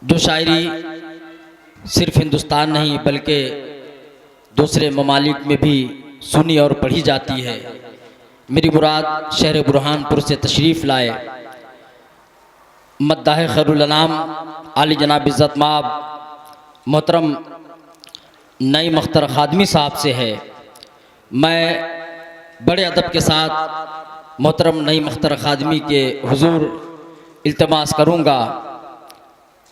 जो शायरी सिर्फ हिंदुस्तान नहीं बल्कि दूसरे ममालिक में भी सुनी और पढ़ी जाती है। मेरी मुराद शहर बुरहानपुर से तशरीफ़ लाए मद्दाह खैरुल अनाम आली जनाब इज़्ज़त माब मोहतरम नईम अख्तर खादमी साहब से है। मैं बड़े अदब के साथ मोहतरम नईम अख्तर खादमी के हुजूर इल्तमास करूँगा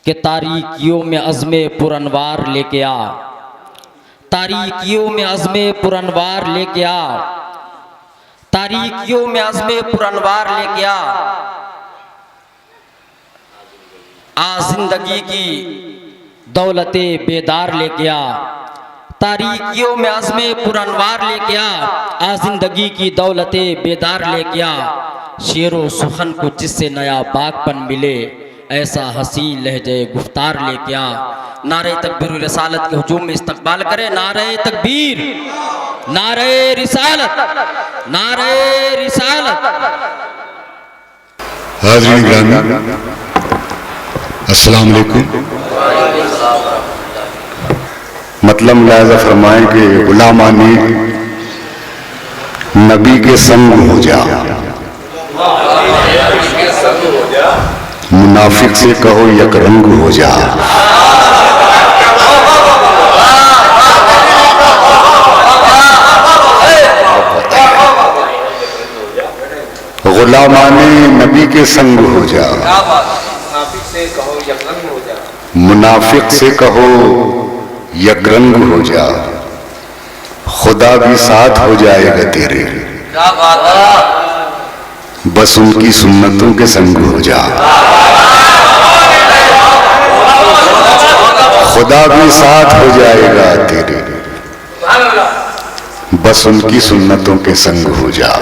कि तारीकियों में अज़्मे पुरअनवार लेके आ, तारीकियों में अज़्मे पुरअनवार लेके आ, तारीकियों में अज़्मे पुरअनवार लेके आ जिंदगी की दौलते बेदार लेके आ, तारीकियों में अज़्मे पुरअनवार लेके आ जिंदगी की दौलते बेदार लेके आ। शेरो सुखन को जिससे नया बागपन मिले ऐसा हसी लहजे गुफ्तार लेके आ। नारे तकबीर रिसालत के हुजूम में इस्तकबाल करे। नारे तकबीर, नारे रिसालत, नारे रिसालत। हाज़रीन गिरामी, अस्सलाम वालेकुम। मतलब मुलाज़ा फरमाएं कि गुलामानी नबी के संग हो जा, मुनाफिक से कहो यक रंग हो जा। गुलामाने नबी के संग हो जा, मुनाफिक से कहो यकरंग हो जा। खुदा भी साथ हो जाएगा तेरे, बस उनकी सुन्नतों के संग हो जा। खुदा भी साथ हो जाएगा तेरे, बस उनकी सुन्नतों के संग हो जा।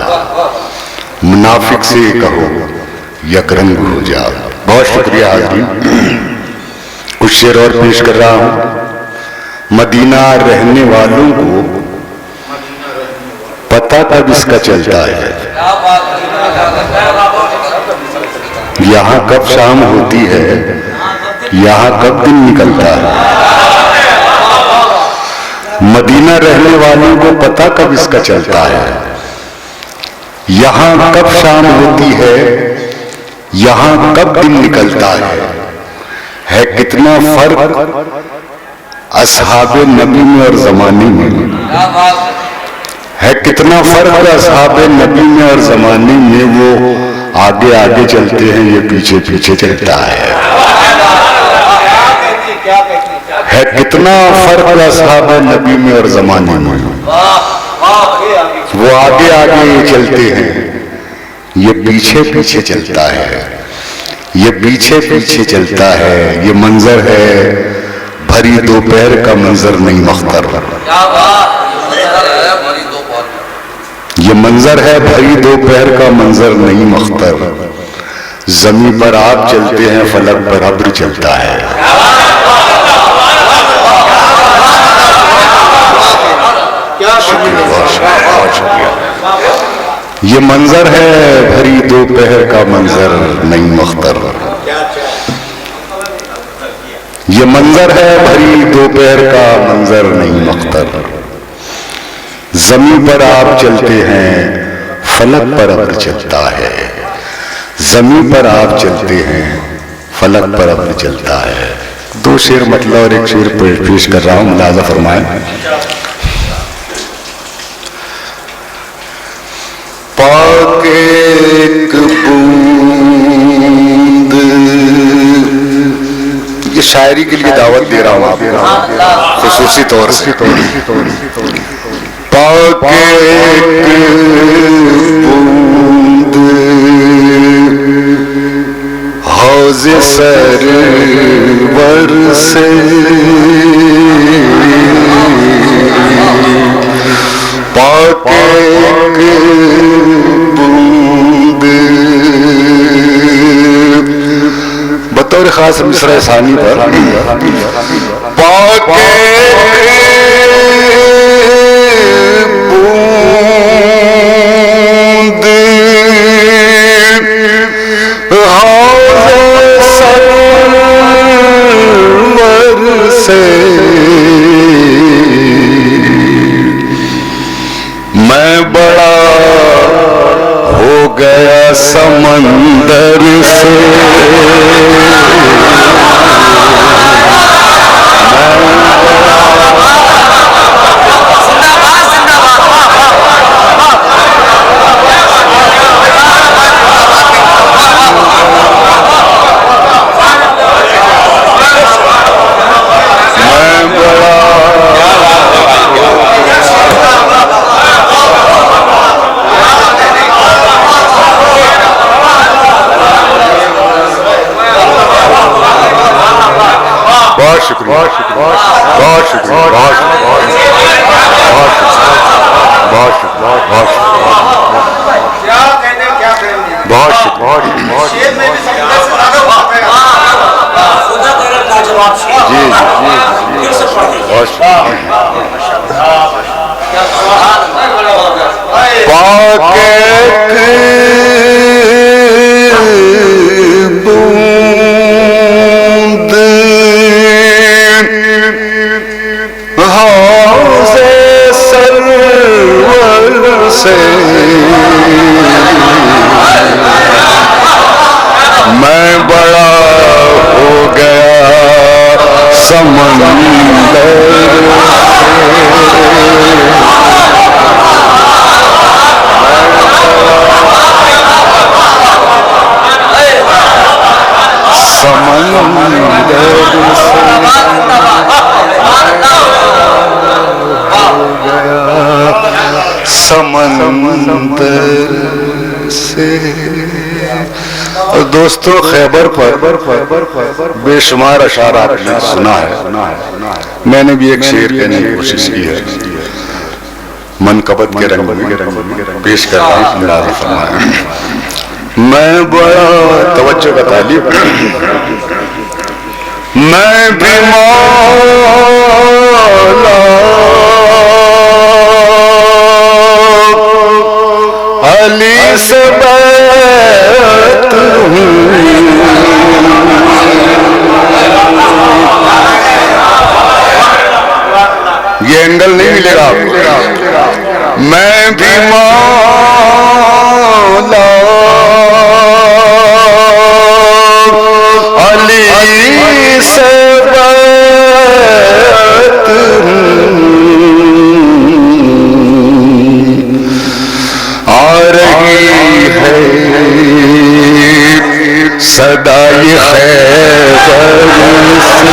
मुनाफिक से कहो यकरंग हो जा। बहुत शुक्रिया हाज़रीन। कुछ शेर और पेश कर रहा हूं। मदीना रहने वालों को पता कब इसका चलता है, यहाँ कब शाम होती है, यहाँ कब दिन निकलता है। मदीना रहने वालों को पता कब इसका चलता है, यहाँ कब शाम होती है, यहाँ कब दिन निकलता है कितना फर्क असहाबे नबी में और जमाने में, है कितना फर्क असहाबे नबी में और जमाने में। वो आगे आगे चलते हैं, ये पीछे पीछे चलता है कितना फर्क असहाबे नबी में और जमाने में। वो आगे आगे चलते हैं, ये पीछे पीछे चलता है, ये पीछे पीछे चलता है। ये मंजर है भरी दोपहर का मंजर नहीं मख्तर, ये मंजर है भरी दोपहर का मंजर नहीं मख्तर। जमीन पर आप चलते हैं, फलक पर अब्र चलता है। बहुत शुक्रिया। ये मंजर है भरी दोपहर का मंजर नहीं मख्तर, ये मंजर है भरी दोपहर का मंजर नहीं मख्तर। जमीन पर आप चलते हैं, फलक पर अब्र चलता है। जमीन पर आप चलते हैं, फलक पर अब्र चलता है। दो शेर मतलब और एक शेर पेश कर रहा हूं, मुलाज़ा फरमाएं। पाके एक बूंद, ये शायरी के लिए दावत दे रहा हूं आपको खुसूसी तौर से। पाके एक बूंद हौज़े सरवर से, पाके एक बूंद बतौर खास मिसरा सानी पर। पाके बूंद हौज़े गया समंदर से बहुत शुक्रिया, बहुत शुक्रिया, बहुत शुक्रिया, बहुत मैं बड़ा हो गया समंदर समंदर से। दोस्तों, खैबर पर बेशुमार अशार आपने सुना है। मैंने भी एक शेर कहने की कोशिश की है। मनकबत के रंग में पेश करता हूं। मैं बड़ा तवज्जो का तालिब, मैं भी मौला अली से बैत हूँ। ये एंगल नहीं मिलेगा आपको। मैं भी मौला अली से बैत हूँ। आ रही है सदाई खैबर से।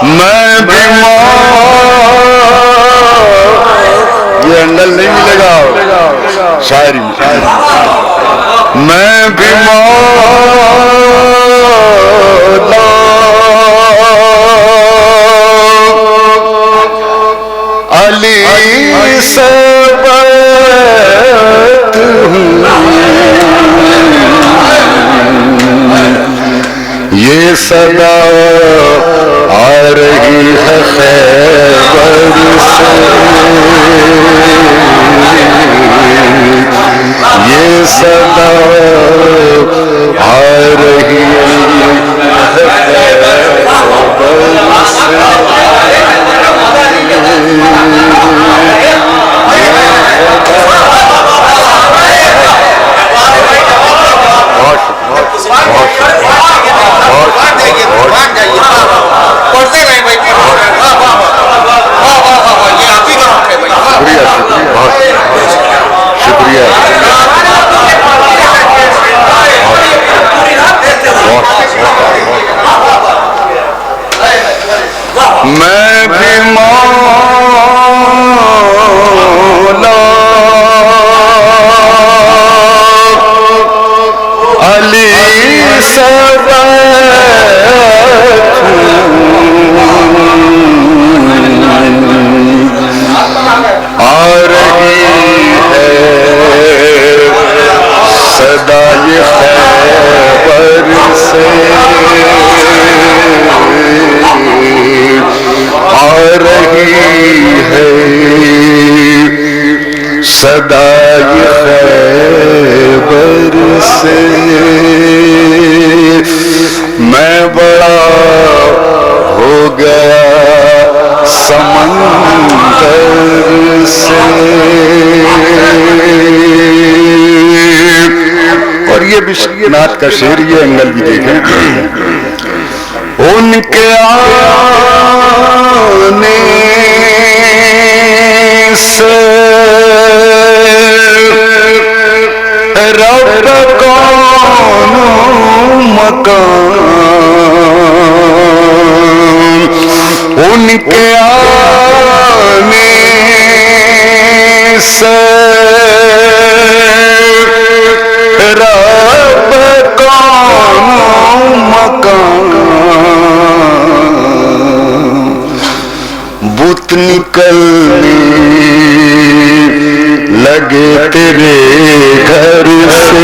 मैं भी ये एंगल नहीं मिलेगा शायरी में। मैं भी मौला अली से बैत हूँ। ये सदा आ रही है खैबर से। ये सदा आ रही है खैबर से। पढ़ते रहे भाई। ये आप ही का हक है भाई। शुक्रिया, शुक्रिया, बहुत शुक्रिया। सदाई खैबर से मैं बड़ा हो गया समंदर से। और ये विश्वनाथ का शेर, ये एंगल भी देखें। उनके आने से रब कौन मकान, उनके आने से रब कौन मकान, बुत निकलने लगे तेरे घर से।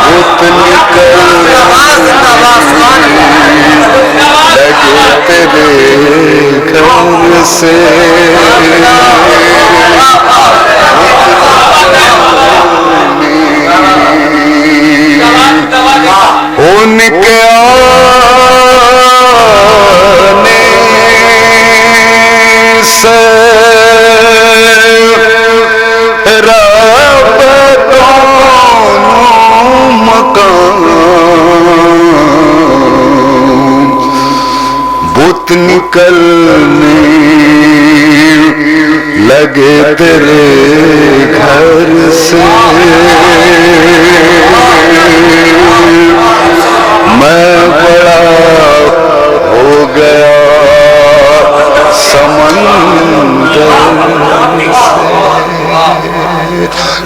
बुत निकलने लगे तेरे घर से। उनके आने से रब कौन मकान, बुत निकलने लगे तेरे घर से। मैं बड़ा हो गया समंदर से।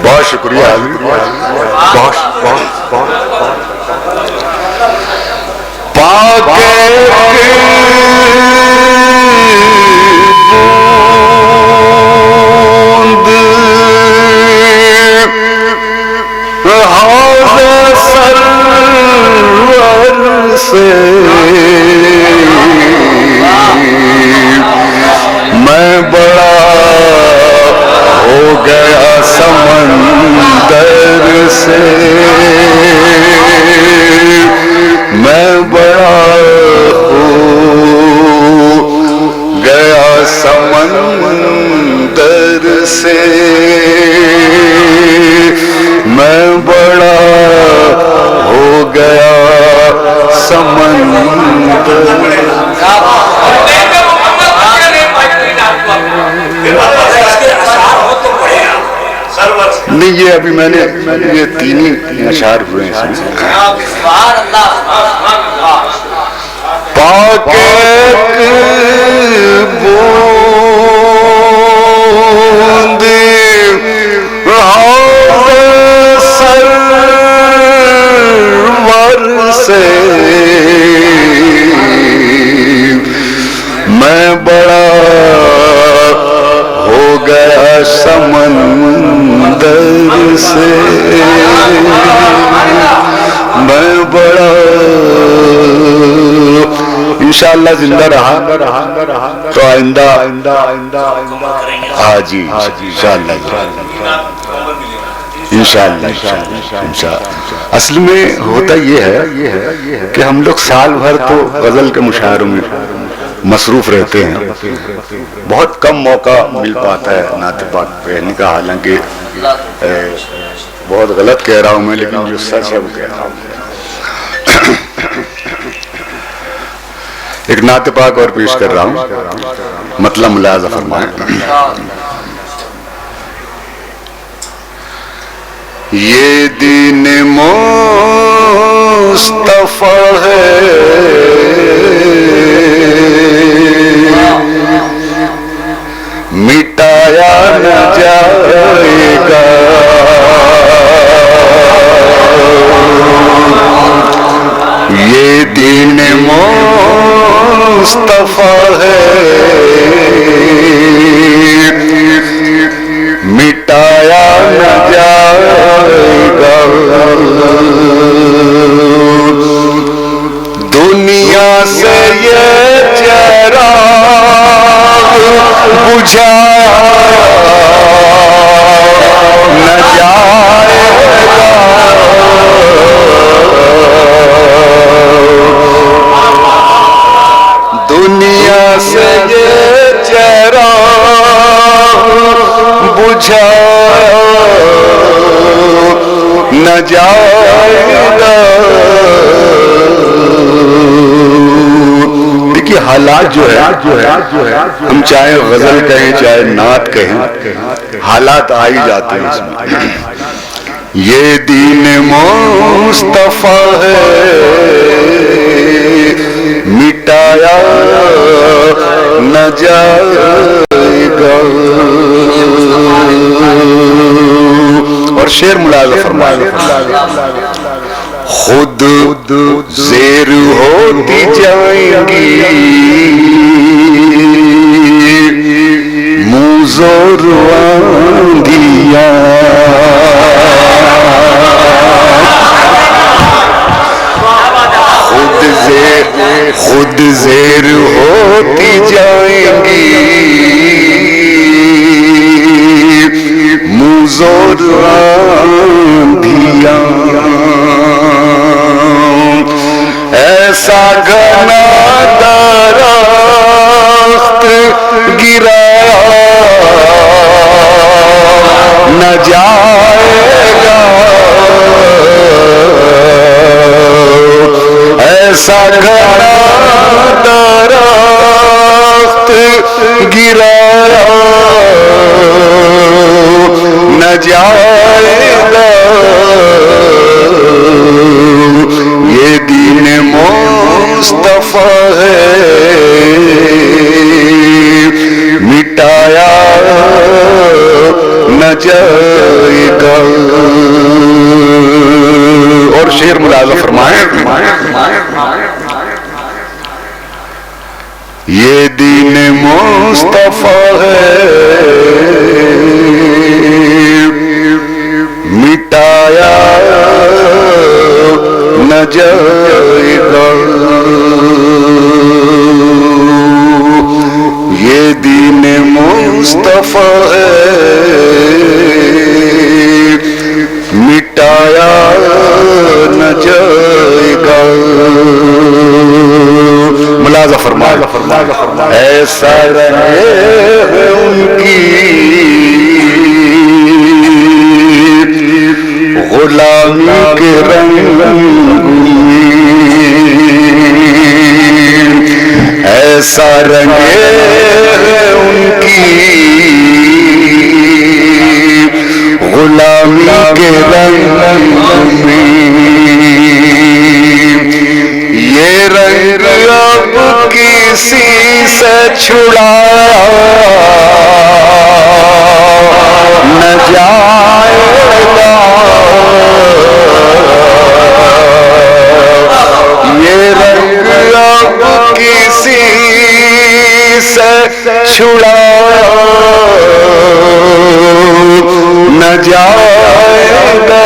बहुत शुक्रिया, बहुत बहुत बहुत पाके से मैं बड़ा हो गया समंदर से। मैं बड़ा हो गया समंदर से। मैं बड़ा हो गया समंदर। नहीं, ये अभी मैंने ये तीन ही अशार हुए हैं इसमें। पाके बूंद सरवर से मैं बड़ा हो गया समंदर से। मैं बड़ा इंशाअल्लाह जिंदा रहा तो आइंदा हाँ जी इंशाअल्लाह। असल में होता ये है कि हम लोग साल भर तो गजल के मुशायरों में मसरूफ रहते हैं, बहुत कम मौका मिल पाता है नाते पाक कहने का। हालांकि बहुत गलत कह रहा हूं मैं, लेकिन जो सच है वो कह रहा हूं। एक नाते पाक और पेश कर रहा हूं, मतलब मुलाजा फरमाएं। ये दीन मुस्तफा है, मिटाया न जाएगा। ये दीन मुस्तफा है, मिटाया न न जाएगा, दुनिया से ये चिराग बुझा न जाएगा। देखिए हालात जो है हम चाहे गजल कहें चाहे नात कहें, हालात आ ही जाते हैं इसमें। ये दीन मुस्तफा है मिटाया न जाएगा। और शेर मुलाज़ा फरमाया, खुद ज़ेर होती जाएंगी मुज़ोर आंधियाँ, खुद ज़ेर होती जाएंगी मुज़ोर आंधियाँ। ऐसा घना दरख्त गिराया न जाएगा, ऐसा घना दरख्त गिराया न जाएगा। ये दीन मुस्तफा है मिटाया न जाएगा। और शेर मुलाज़ा फरमाए, ये दीन मुस्तफा है मिटाया न जाएगा। ये दीन मुस्तफा है मिटाया न जाएगा। मुलाज़ा फरमाया, ऐसा रहे उनकी गुलामी के रंग में, ऐसा रंगे उनकी गुलामी के रंग में। ये रंग अब किसी से छुड़ाया न जाएगा, ये रंग अब किसी से छुड़ाया न जाएगा।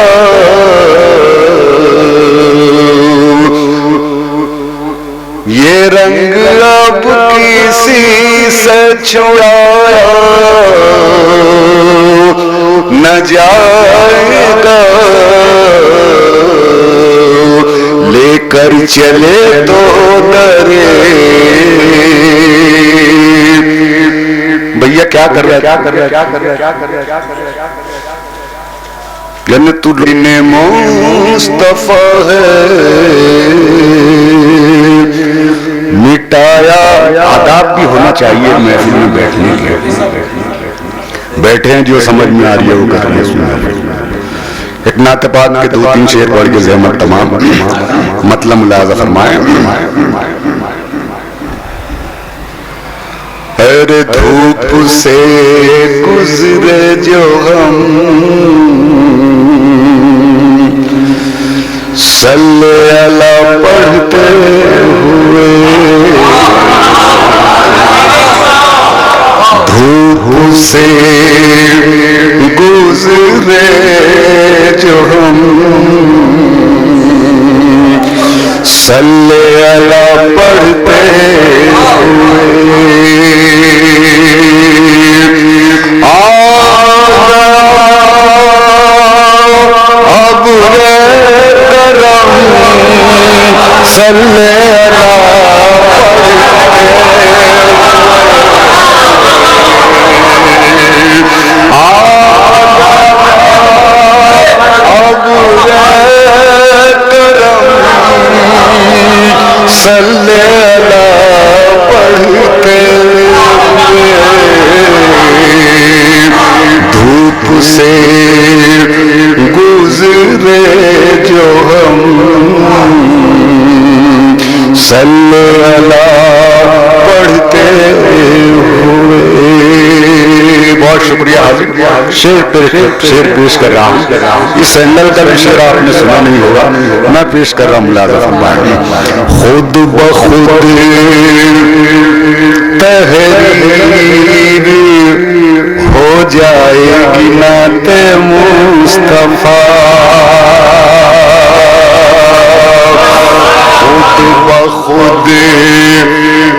ये रंग अब किसी से छुड़ाया न जाएगा। लेकर चले तो डरे, भैया क्या कर रहा है, क्या कर रहा है, क्या कर रहा है, क्या कर रहा है, क्या कर रहा है। तू दीन मुस्तफा है मिटाया। आदाब भी होना चाहिए महफिल में बैठने के, बैठे हैं जो समझ में आ रही है वो कर रहे हैं। एक नाते पाक के 2-3 शेर पढ़ के ज़हमत तमाम मतलब मुलाज़ा फरमाए। अरे धूप से गुजरे जो हम सल्ले अला पढ़ते हुए, धूप से गुजरे जो हम सल्ले अला पढ़ते हुए, सल्ले अला सल्ले अला पढ़ते धूप से गुजरे जो हम सल्ले अला पढ़ते हुए। बहुत शुक्रिया हाजिर। शेर पेश कर रहा हूँ। इस सैंडल का भी शेर आपने सुना नहीं होगा, मैं पेश कर रहा हूँ। मुलाज़ा फरमाइए। खुद ब खुद तहरीर हो जाएगी नाते मुस्तफा, खुद ब खुद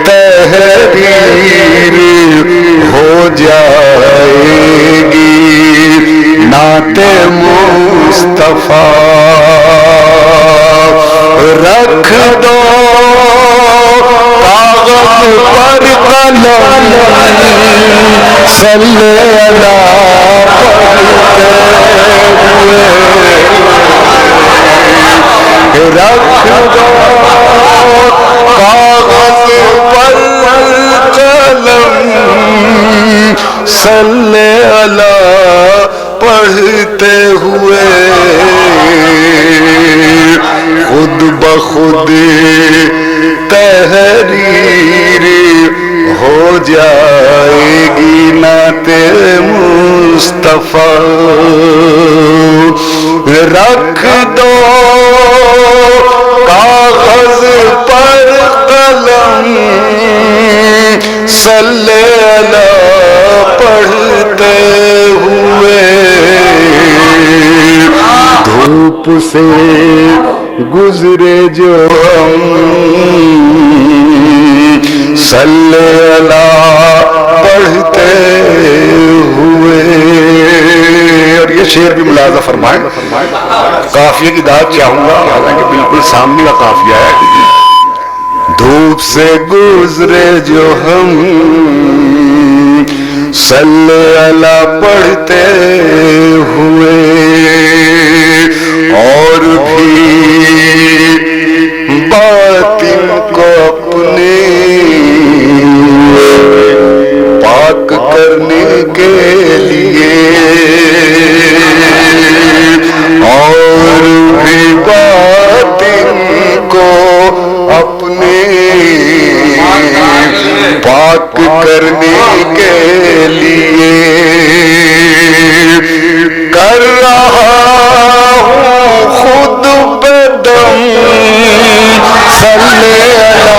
तहरीर हो जाएगी नाते मुस्तफा। रख दो कागज पर कलम सल्ले अला पढ़ते हुए। रख दो कागज पर कलम सल्ले अला पढ़ते हुए। खुद ब खुद तहरीर हो जाएगी नाते मुस्तफा। रख दो कागज पर कलम सल्ले अला पढ़ते हुए। धूप से गुजरे जो हम सल्ले अला पढ़ते हुए। और ये शेर भी मुलाज़ा फरमाए। काफिये की दाद चाहूंगा, हालांकि बिल्कुल सामने का काफिया है। धूप से गुजरे जो हम सल्ले अला पढ़ते हुए। और भी बातिन को अपने पाक करने के लिए, और भी बातिन को अपने पाक करने के लिए कर रहा हूँ खुद पे दम सल्ले अला।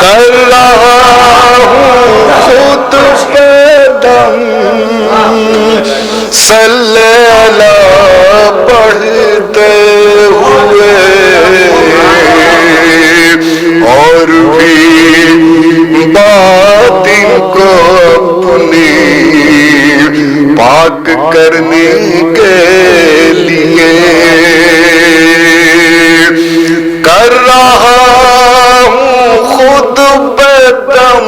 कर रहा हूँ खुद पे दम सल्ले अला पढ़ते हुए। और भी बातिन को अपनी पाक करने के लिए कर रहा हूँ खुद पे दम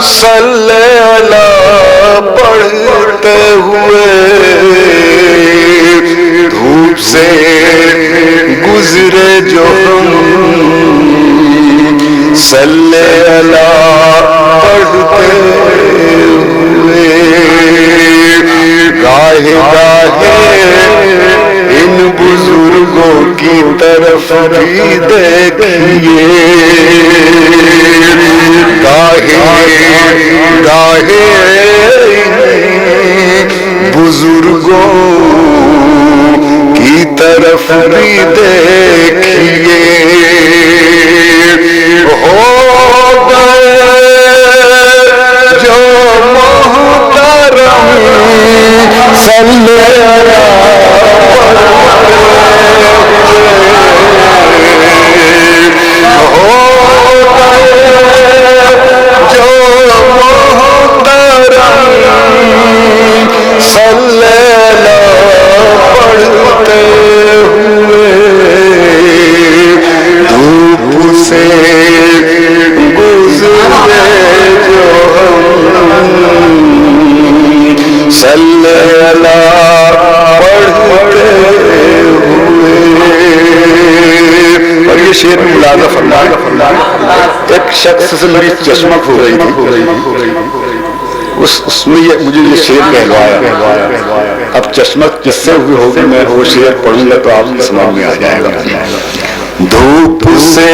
सल्ले अला पढ़ते हुए। धूप से गुजरे जो हम सल्ले अला पढ़ते हुए। गाहे गाहे इन बुजुर्गों की तरफ भी देखिए। गाहे गाहे बुजुर्गों की तरफ भी देखिए। हो गए जो मोहतरम सल्ले अला हो गए गुजरे जो हम सल्लल्लाहु पढ़ते हुए। और ये शेर में मुलाजा फरमाया, एक शख्स से मेरी चश्मक हो रही थी, उसमें ये मुझे ये शेर कहलवाया। अब चश्मक किससे हुई होगी, मैं वो शेर पढ़ूंगा तो आपको समझ में आ जाएगा। धूप से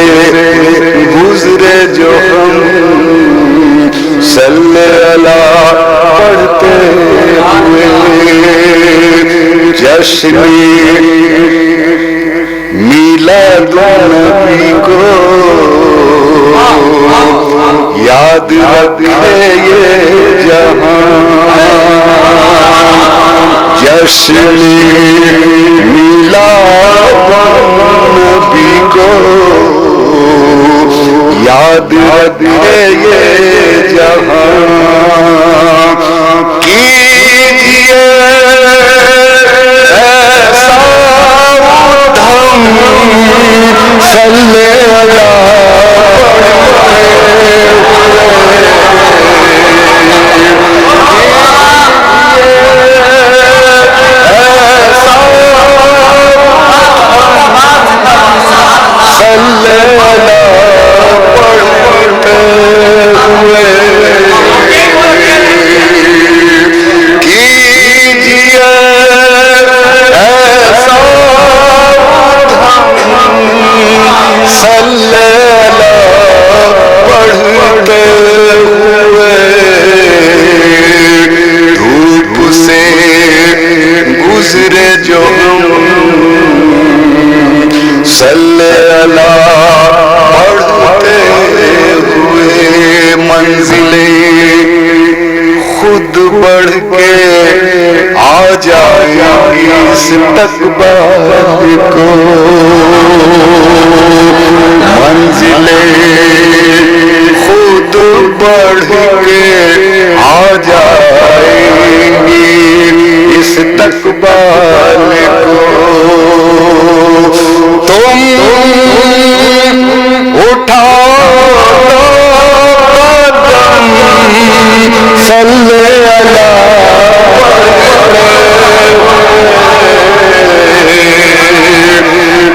गुजरे जो हम सल्लल्लाहु पढ़ते हुए, जश्न मीलाद नबी को याद रखे ये जहां, जश्न मीलाद नबी को याद रखे ये जहां। कीजिए ऐसा धम सल्लल्लाहु तकबार को, मंजिलें खुद बढ़ के आ जाएंगी इस तकबार को।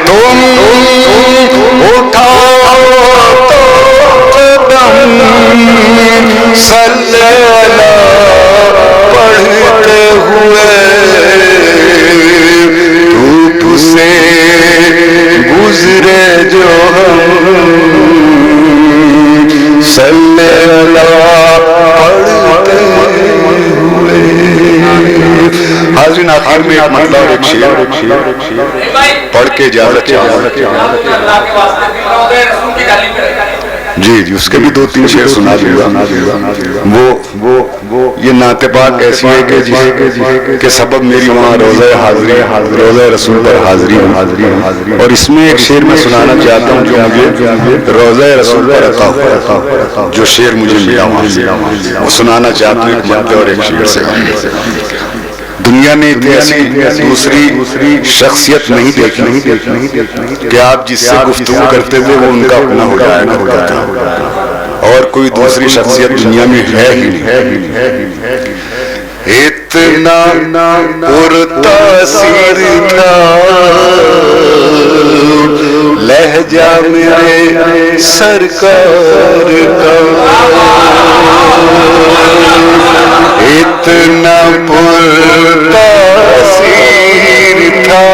तुम उठाओ कदम सल्लल्लाहु पढ़ते हुए, धूप से गुजरे जो हम सल्लल्लाहु पढ़ते हुए। हाज़िर आखिर में एक मतलब और एक शेर पढ़ के इजाजत जी जी, उसके भी 2-3 शेर सुना दूंगा। वो ये नाते पाक ऐसी है कि सबब मेरी वहाँ रोज़ा हाज़िरी, रोज़ा रसूल पर हाज़िरी हूँ। और इसमें एक शेर मैं सुनाना चाहता हूँ जो मुझे रोज़ा रसूल पर अता हुआ, जो शेर मुझे मिला वहाँ से, वो सुनाना चाहता हूँ एक मत और एक शेर से। दुनिया में ऐसी दूसरी शख्सियत नहीं देखी कि आप जिससे गुफ्तगू करते थे वो उनका अपना हो जाएगा, और कोई दूसरी शख्सियत दुनिया में है ही नहीं। इतना पुरतासीर था लहजा मेरे सरकार का, इतना पुरतासीर था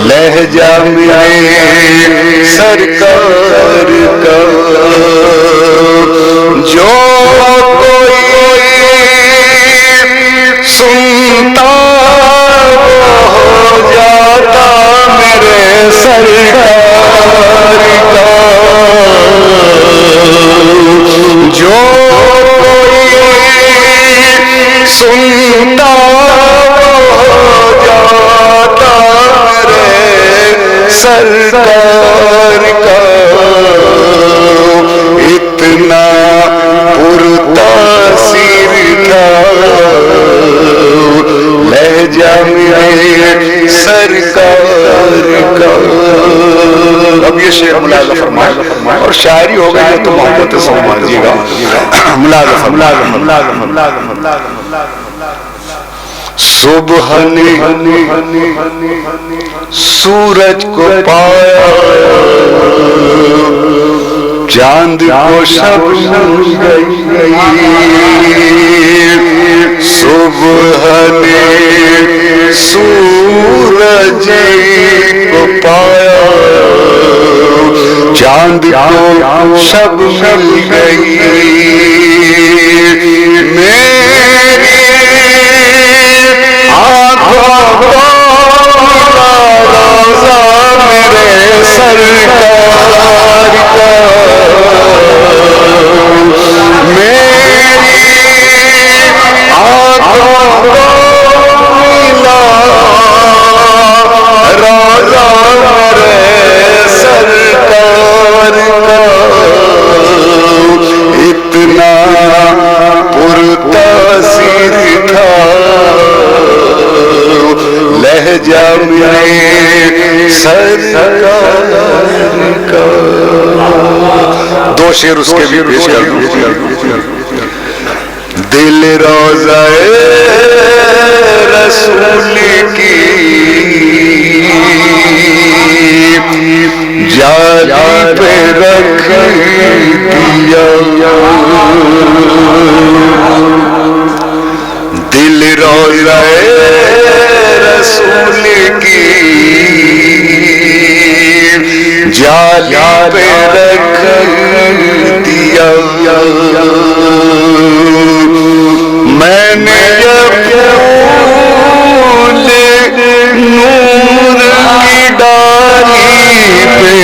लहजा मेरे सरकार का, जो कोई सुनता हो जाता मेरे सरकार का, जो सुनता जाता मेरे सरकार का। मुलाज़ा फरमाए और शायरी हो गई तो मोहब्बत से समझिएगा। सुबह ने सूरज को पाया, चांद को शब गई। सुबह ने सूरज को पाया, चांद को शब मिल गई। मेरी आँखों को रोज़ा मेरे सरकार का, मेरी आँखों को मिला रोज़ा मेरे सरकार का। इतना पुरतासीर था लहजा मेरे सरकार का। दो शेर उसके भी पेश कर दूं। दिल रोज़ाए रसूल की जाली पे रख दिया। दिल रोज़ाए रसूल की जाली पे रख दिया। मैंने जब फूल नूर की डाली पे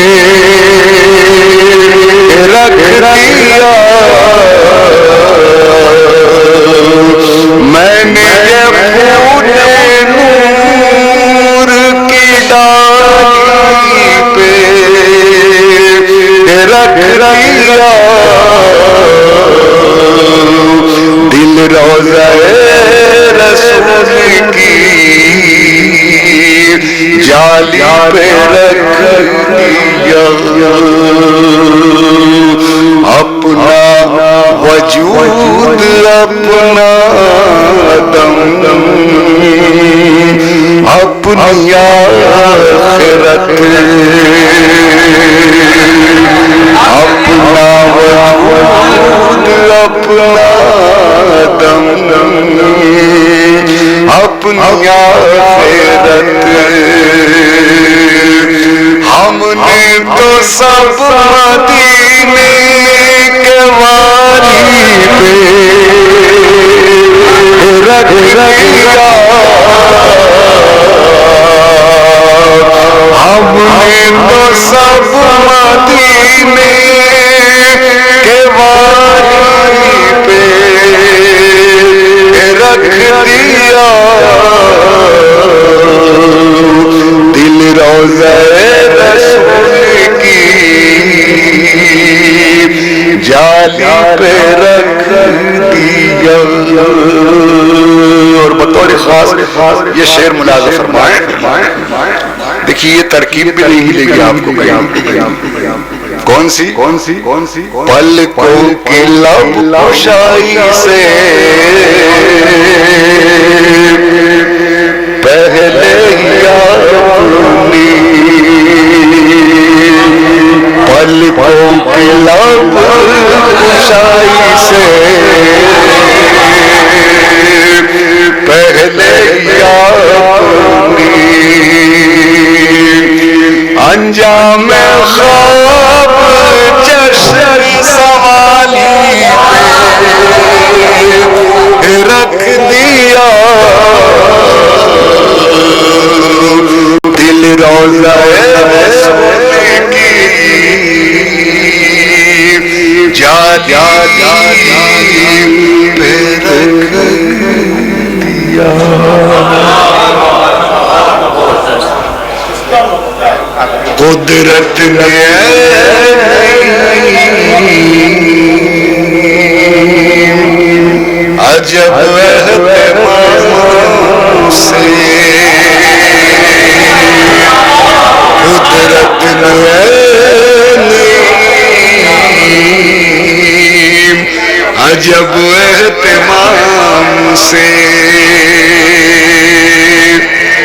रख दिया, मैंने जब फूल नूर की डाली पे रख दिया। दिल रोज़ाए रसूल की जाली पे रख दिया। अपना वजूद अपना दम अपनी आखिरत, अपना वजूद अपना दम अपनी आखिरत। हमने तो सब मदीने के वाली पे रख दिया। हमने तो सब मदीने के वाली पे रख दिया। दिल रोज़ाए रसूल की जाली पे रख दिया। और बतौर खास ये शेर मुलाज़ा फरमाए। देखिए ये तरकीब भी नहीं हिलेगी आपको कहीं। कौन सी पलकों की लब कुशाई से पहले ही अपनी, पलकों की लब कुशाई से पहले ही अपनी, अंजाम ख्वाब चश्म सवाली पे रख दिया। दिल रोज़ाए रसूल की जाली पे रख दिया। कुदरत ने अजब एहतिमाम से